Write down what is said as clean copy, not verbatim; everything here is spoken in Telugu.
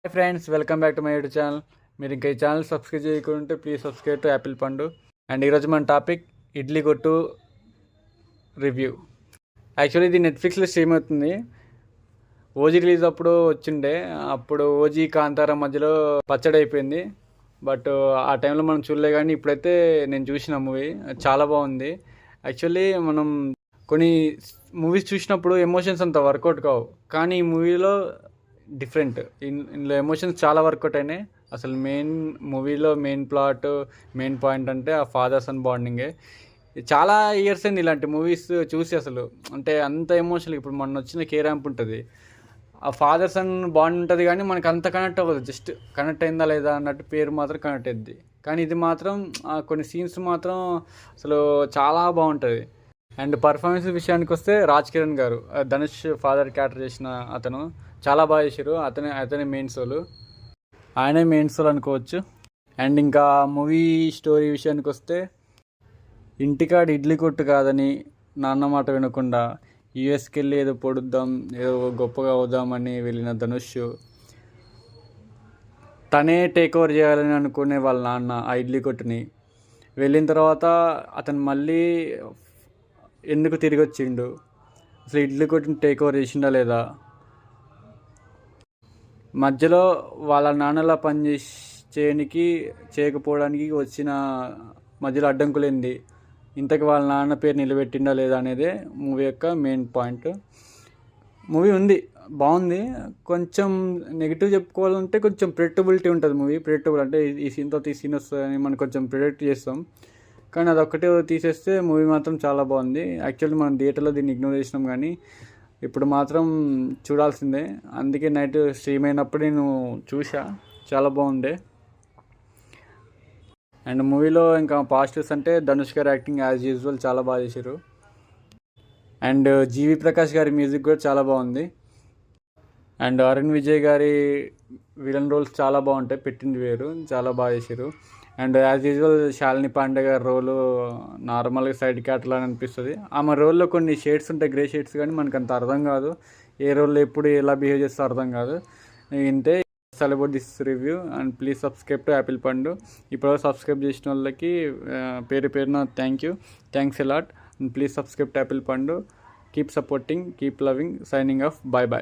Hi friends, welcome back to my YouTube channel. మీరు ఇంకా ఈ ఛానల్ సబ్స్క్రైబ్ చేయకుంటే ప్లీజ్ సబ్స్క్రైబ్ టు యాపిల్ పండు. అండ్ ఈరోజు మన టాపిక్ ఇడ్లీ కొట్టు రివ్యూ. యాక్చువల్లీ ఇది నెట్ఫ్లిక్స్లో స్ట్రీమ్ అవుతుంది. ఓజీ రిలీజ్ అప్పుడు వచ్చిండే, అప్పుడు ఓజీ కాంతారా మధ్యలో పచ్చడి అయిపోయింది. బట్ ఆ టైంలో మనం చూడలే, కానీ ఇప్పుడైతే నేను చూసిన మూవీ చాలా బాగుంది. యాక్చువల్లీ మనం కొన్ని మూవీస్ చూసినప్పుడు ఎమోషన్స్ అంత వర్కౌట్ కావు, కానీ ఈ మూవీలో డిఫరెంట్. ఇందులో ఎమోషన్స్ చాలా వర్కౌట్ అయినాయి. అసలు మూవీలో మెయిన్ ప్లాట్, మెయిన్ పాయింట్ అంటే ఆ ఫాదర్ సన్ బాండింగే. చాలా ఇయర్స్ అయింది ఇలాంటి మూవీస్ చూసి. అసలు అంటే అంత ఎమోషనల్. ఇప్పుడు మొన్న వచ్చిన కే ర్యాంప్ ఉంటుంది, ఆ ఫాదర్ సన్ బాండ్ ఉంటుంది, కానీ మనకు అంత కనెక్ట్ అవ్వదు. జస్ట్ కనెక్ట్ అయిందా లేదా అన్నట్టు పేరు మాత్రం కనెక్ట్ అయ్యింది. కానీ ఇది మాత్రం కొన్ని సీన్స్ మాత్రం అసలు చాలా బాగుంటుంది. అండ్ పర్ఫార్మెన్స్ విషయానికి వస్తే రాజ్ కిరణ్ గారు, ధనుష్ ఫాదర్ క్యారెక్టర్ చేసిన అతను చాలా బాగా చేశారు. అతనే మెయిన్ సోల్, ఆయనే మెయిన్ సోల్ అనుకోవచ్చు. అండ్ ఇంకా మూవీ స్టోరీ విషయానికి వస్తే, ఇంటికాడ ఇడ్లీ కొట్టు కాదని నాన్న మాట వినకుండా యూఎస్కి వెళ్ళి ఏదో పొడుద్దాం, ఏదో గొప్పగా అవుదామని వెళ్ళిన ధనుష్ తనే టేక్ ఓవర్ చేయాలని అనుకునే వాళ్ళ నాన్న ఆ ఇడ్లీ కొట్టుని. వెళ్ళిన తర్వాత అతను మళ్ళీ ఎందుకు తిరిగి వచ్చిండు, అసలు ఇడ్లీ కొట్టుని టేక్ ఓవర్ చేసిండా లేదా, మధ్యలో వాళ్ళ నాన్నలా చేయకపోవడానికి వచ్చిన మధ్యలో అడ్డంకులేంది, ఇంతకు వాళ్ళ నాన్న పేరు నిలబెట్టిండా లేదా అనేదే మూవీ యొక్క మెయిన్ పాయింట్. మూవీ ఉంది, బాగుంది. కొంచెం నెగిటివ్ చెప్పుకోవాలంటే కొంచెం ప్రెడిక్టబిలిటీ ఉంటుంది మూవీ. ప్రెడిక్టబుల్ అంటే ఈ సీన్తో ఈ సీన్ వస్తుందని మనం కొంచెం ప్రిడిక్ట్ చేస్తాం, కానీ అదొక్కటే తీసేస్తే మూవీ మాత్రం చాలా బాగుంది. యాక్చువల్లీ మనం థియేటర్లో దీన్ని ఇగ్నోర్ చేసినాం, కానీ ఇప్పుడు మాత్రం చూడాల్సిందే. అందుకే నైట్ స్ట్రీమ్ అయినప్పుడు నేను చూసా, చాలా బాగుండే. అండ్ మూవీలో ఇంకా పాజిటివ్స్ అంటే ధనుష్ గారి యాక్టింగ్ యాజ్ యూజువల్ చాలా బాగా చేశారు. అండ్ జీవి ప్రకాష్ గారి మ్యూజిక్ కూడా చాలా బాగుంది. అండ్ అరుణ్ విజయ్ గారి విలన్ రోల్స్ చాలా బాగుంటాయి, పెట్టింది వేరు, చాలా బాగా చేశారు. And as usual Shalini Pandey గారి రోలు నార్మల్గా సైడ్ క్యారెక్టర్ అని అనిపిస్తుంది. ఆమె రోల్లో కొన్ని షేడ్స్ ఉంటాయి, గ్రే షేడ్స్, కానీ మనకు అంత అర్థం కాదు. ఏ రోల్లో ఎప్పుడు ఎలా బిహేవ్ చేస్తే అర్థం కాదు. ఇంతే about this review. And please subscribe to apple Pandu. ఇప్పుడు సబ్స్క్రైబ్ చేసిన వాళ్ళకి పేరు పేరున thanks a lot. And please subscribe to apple Pandu. Keep supporting, keep loving. Signing off. Bye bye.